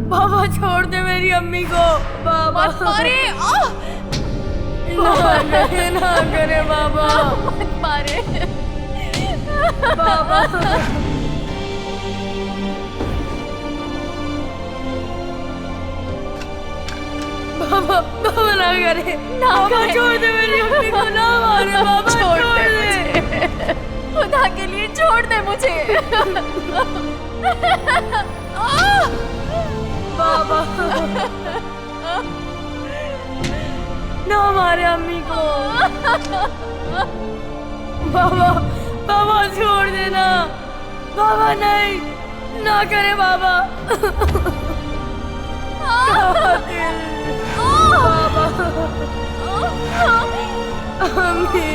बाबा छोड़ दे मेरी अम्मी को। बाबा मत मारे। ना करे, ना करे बाबा। मत मारे। बाबा बाबा बाबा ना करे, बाबा छोड़ दे मेरी अम्मी को, ना मारे बाबा, छोड़ दे। खुदा के लिए छोड़ दे मुझे। बाबा ना मारे अम्मी को। बाबा बाबा छोड़ देना बाबा, नहीं ना करे बाबा। बाबा अम्मी।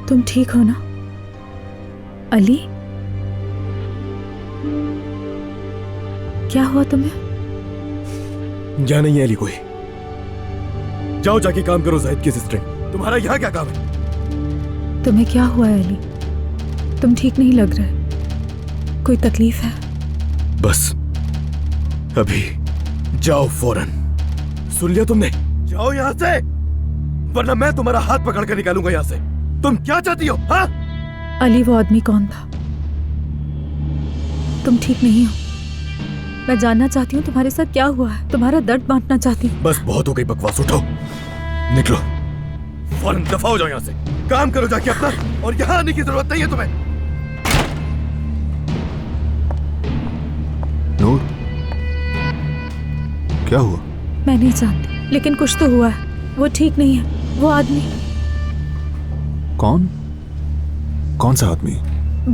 तुम ठीक हो ना अली? क्या हुआ तुम्हें? यहाँ नहीं है अली कोई। जाओ जाके काम करो जाहिद की असिस्टेंट। तुम्हारा यहाँ क्या काम है? तुम्हें क्या हुआ है अली? तुम ठीक नहीं लग रहे। कोई तकलीफ है? बस अभी जाओ फौरन। सुन लिया तुमने? जाओ यहाँ से, वरना मैं तुम्हारा हाथ पकड़ कर निकालूंगा यहाँ से। तुम क्या चाहती हो? हाँ? अली वो आदमी कौन था? तुम ठीक नहीं हो। मैं जानना चाहती हूँ तुम्हारे साथ क्या हुआ है। तुम्हारा दर्द बांटना चाहती हूँ। बस बहुत हो गई बकवास, उठो निकलो, फौरन दफा हो जाओ यहाँ से। काम करो जाके अपना, और यहाँ आने की जरूरत नहीं है तुम्हें। नूर, क्या हुआ? मैं नहीं जानती, लेकिन कुछ तो हुआ है। वो ठीक नहीं है। वो आदमी। कौन? कौन सा आदमी?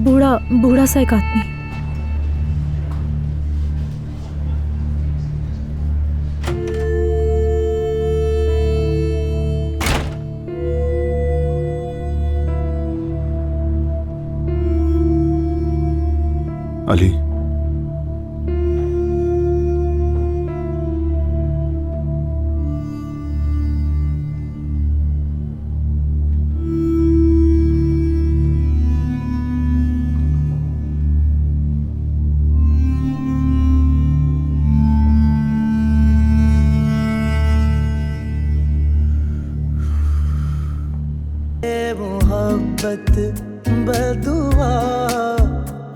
बूढ़ा बूढ़ा सा एक आदमी। अली, मोहब्बत बदुआ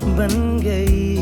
बन गई।